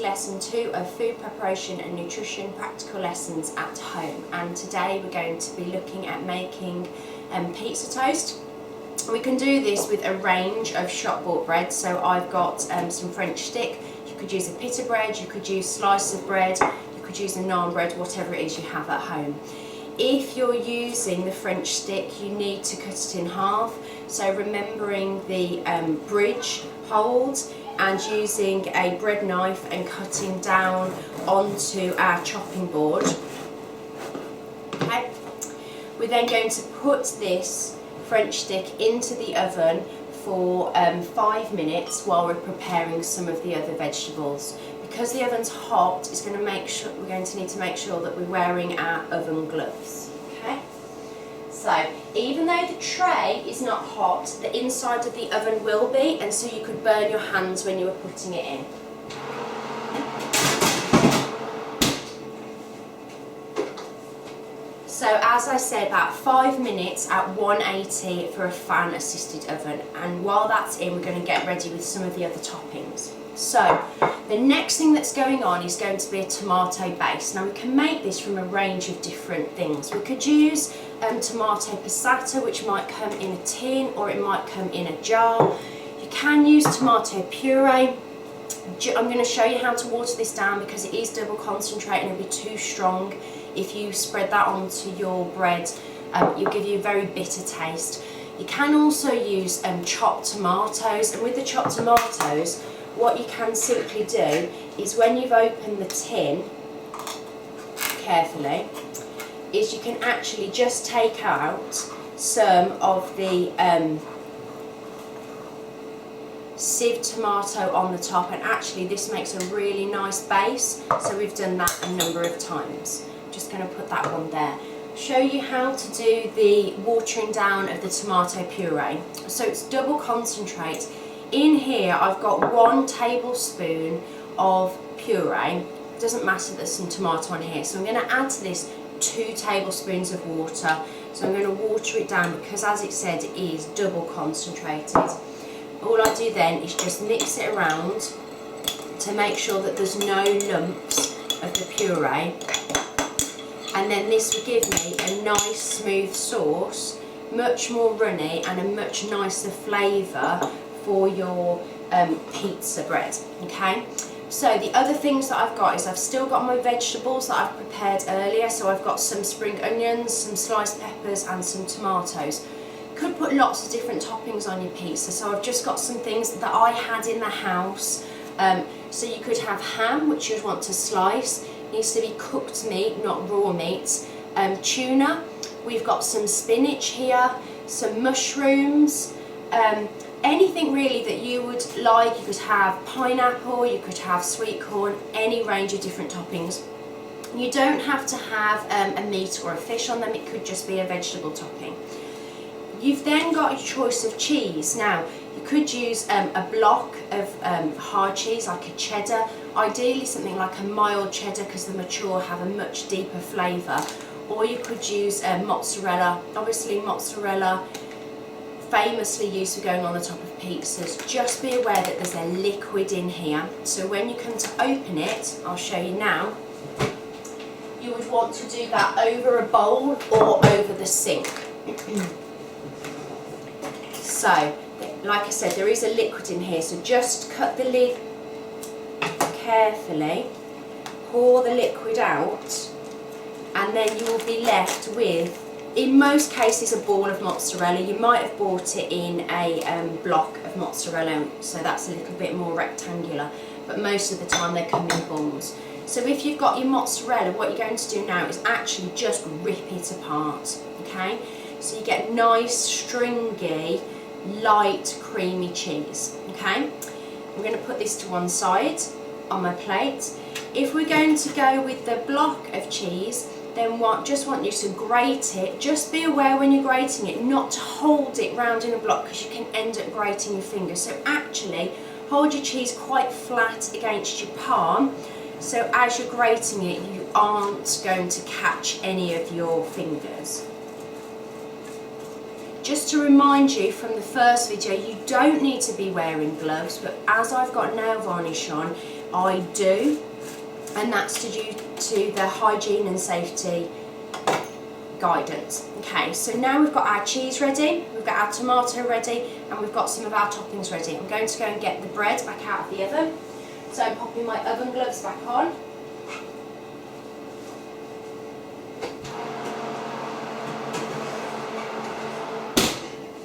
lesson 2 of food preparation and nutrition practical lessons at home, and today we're going to be looking at making pizza toast. We can do this with a range of shop bought bread, so I've got some French stick. You could use a pita bread, you could use slice of bread, you could use a naan bread, whatever it is you have at home. If you're using the French stick, you need to cut it in half, so remembering the bridge hold and using a bread knife and cutting down onto our chopping board. Okay. We're then going to put this French stick into the oven for 5 minutes while we're preparing some of the other vegetables. Because the oven's hot, it's going to we're going to need to make sure that we're wearing our oven gloves. Okay. So even though the tray is not hot, the inside of the oven will be, and so you could burn your hands when you were putting it in. So as I said, about 5 minutes at 180 for a fan assisted oven, and while that's in, we're going to get ready with some of the other toppings. So the next thing that's going on is going to be a tomato base. Now we can make this from a range of different things. We could use tomato passata, which might come in a tin or it might come in a jar. You can use tomato puree. I'm going to show you how to water this down because it is double concentrate and it'll be too strong. If you spread that onto your bread, it'll give you a very bitter taste. You can also use chopped tomatoes, and with the chopped tomatoes, what you can simply do is when you've opened the tin carefully, is you can actually just take out some of the sieved tomato on the top, and actually this makes a really nice base, so we've done that a number of times. Just going to put that one there. Show you how to do the watering down of the tomato puree. So it's double concentrate. In here I've got 1 tablespoon of puree. It doesn't matter, there's some tomato on here, so I'm going to add to this 2 tablespoons of water. So I'm going to water it down because, as it said, it is double concentrated. All I do then is just mix it around to make sure that there's no lumps of the puree, and then this will give me a nice smooth sauce, much more runny and a much nicer flavour for your pizza bread. Okay, so the other things that I've got is I've still got my vegetables that I've prepared earlier. So I've got some spring onions, some sliced peppers and some tomatoes. Could put lots of different toppings on your pizza, so I've just got some things that I had in the house. So you could have ham, which you'd want to slice. It needs to be cooked meat, not raw meat. Tuna, we've got some spinach here, some mushrooms, anything really that you would like. You could have pineapple, you could have sweet corn, any range of different toppings. You don't have to have a meat or a fish on them, it could just be a vegetable topping. You've then got your choice of cheese. Now, you could use a block of hard cheese, like a cheddar, ideally something like a mild cheddar because the mature have a much deeper flavour. Or you could use mozzarella. Obviously mozzarella, famously used for going on the top of pizzas. Just be aware that there's a liquid in here, so when you come to open it, I'll show you now, you would want to do that over a bowl or over the sink. So, like I said, there is a liquid in here, so just cut the lid carefully, pour the liquid out, and then you will be left with, in most cases, a ball of mozzarella. You might have bought it in a block of mozzarella, so that's a little bit more rectangular, but most of the time they come in balls. So if you've got your mozzarella, what you're going to do now is actually just rip it apart, okay? So you get nice, stringy, light, creamy cheese, okay? I'm going to put this to one side on my plate. If we're going to go with the block of cheese, then just want you to grate it. Just be aware when you're grating it not to hold it round in a block because you can end up grating your fingers. So actually hold your cheese quite flat against your palm, so as you're grating it you aren't going to catch any of your fingers. Just to remind you from the first video, you don't need to be wearing gloves, but as I've got nail varnish on, I do, and that's due to the hygiene and safety guidance. Okay, so now we've got our cheese ready, we've got our tomato ready, and we've got some of our toppings ready. I'm going to go and get the bread back out of the oven. So I'm popping my oven gloves back on.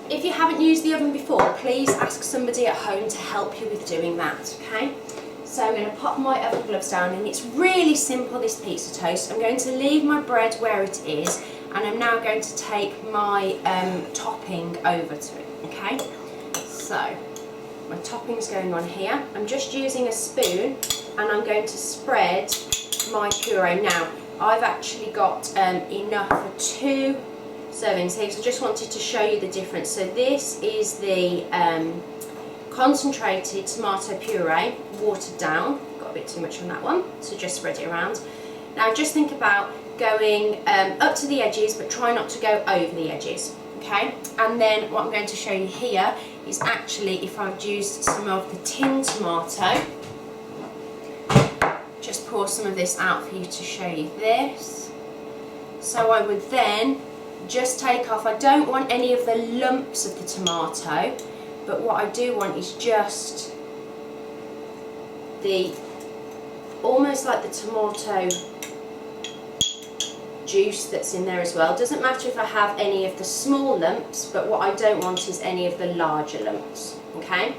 If you haven't used the oven before, please ask somebody at home to help you with doing that, okay? So I'm going to pop my oven gloves down, and it's really simple, this pizza toast. I'm going to leave my bread where it is, and I'm now going to take my topping over to it, okay? So my topping's going on here. I'm just using a spoon, and I'm going to spread my puree. Now, I've actually got enough for 2 servings here, so I just wanted to show you the difference. So this is the concentrated tomato puree, watered down. Got a bit too much on that one, so just spread it around. Now just think about going up to the edges, but try not to go over the edges, okay? And then what I'm going to show you here is actually if I've used some of the tin tomato, just pour some of this out for you to show you this. So I would then just take off, I don't want any of the lumps of the tomato, but what I do want is just the, almost like the tomato juice that's in there as well. Doesn't matter if I have any of the small lumps, but what I don't want is any of the larger lumps, okay?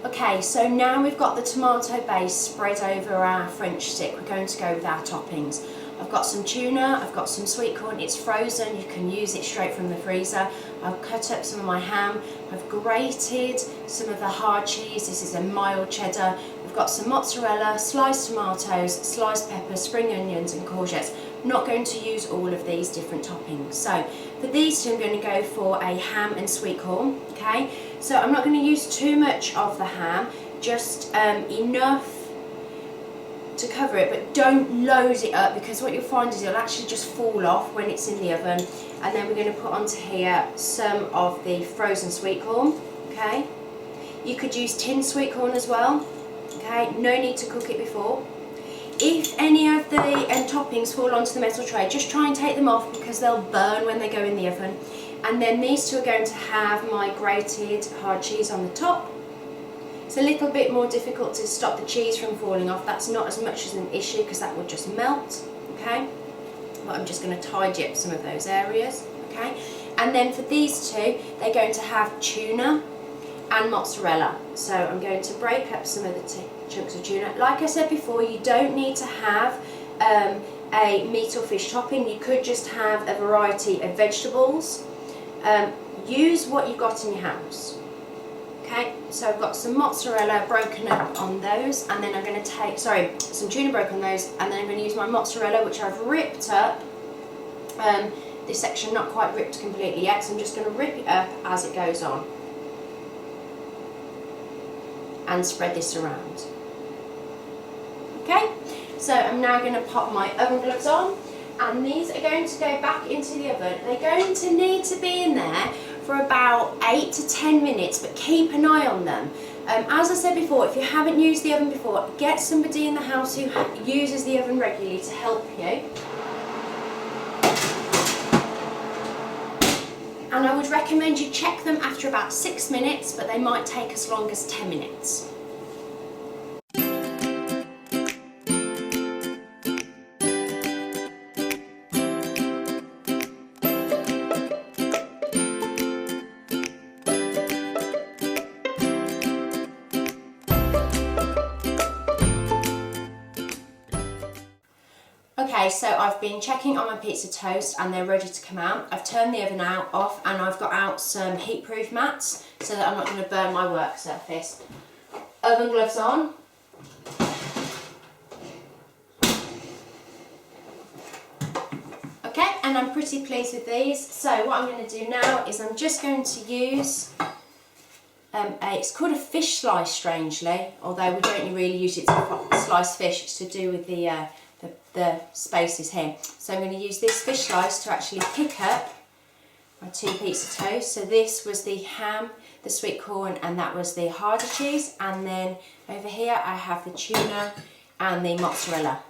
Okay, so now we've got the tomato base spread over our French stick, we're going to go with our toppings. I've got some tuna, I've got some sweet corn, it's frozen, you can use it straight from the freezer. I've cut up some of my ham, I've grated some of the hard cheese, this is a mild cheddar. We've got some mozzarella, sliced tomatoes, sliced peppers, spring onions and courgettes. I'm not going to use all of these different toppings. So for these two I'm going to go for a ham and sweet corn, okay? So I'm not going to use too much of the ham, just enough to cover it, but don't load it up, because what you'll find is it'll actually just fall off when it's in the oven. And then we're going to put onto here some of the frozen sweet corn, okay? You could use tinned sweet corn as well, okay? No need to cook it before. If any of the toppings fall onto the metal tray, just try and take them off because they'll burn when they go in the oven. And then these two are going to have my grated hard cheese on the top. It's a little bit more difficult to stop the cheese from falling off. That's not as much as an issue because that will just melt, okay? But I'm just going to tidy up some of those areas, okay? And then for these two, they're going to have tuna and mozzarella. So I'm going to break up some of the chunks of tuna. Like I said before, you don't need to have a meat or fish topping. You could just have a variety of vegetables. Use what you've got in your house. Okay, so I've got some mozzarella broken up on those, and then I'm going to take, some tuna broken on those, and then I'm going to use my mozzarella, which I've ripped up. This section not quite ripped completely yet, so I'm just going to rip it up as it goes on. And spread this around. Okay, so I'm now going to pop my oven gloves on, and these are going to go back into the oven. They're going to need to be in there for about 8 to 10 minutes, but keep an eye on them. As I said before, if you haven't used the oven before, get somebody in the house who uses the oven regularly to help you. And I would recommend you check them after about 6 minutes, but they might take as long as 10 minutes. Okay, Okay, so I've been checking on my pizza toast and they're ready to come out. I've turned the oven off and I've got out some heat-proof mats so that I'm not going to burn my work surface. Oven gloves on. Okay, and I'm pretty pleased with these. So what I'm going to do now is I'm just going to use it's called a fish slice, strangely, although we don't really use it to slice fish. It's to do with the spaces here. So I'm going to use this fish slice to actually pick up my 2 pizza toast. So this was the ham, the sweet corn, and that was the harder cheese. And then over here I have the tuna and the mozzarella.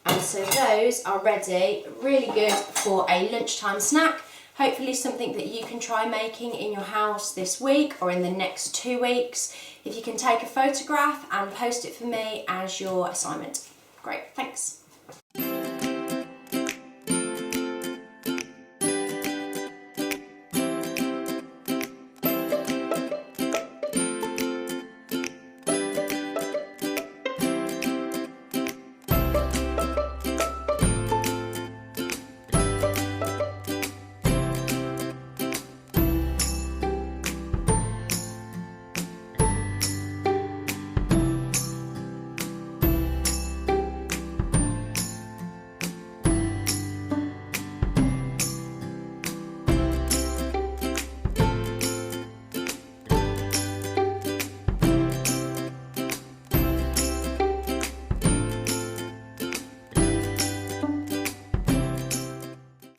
And so those are ready, really good for a lunchtime snack. Hopefully something that you can try making in your house this week or in the next 2 weeks. If you can take a photograph and post it for me as your assignment. Great, thanks.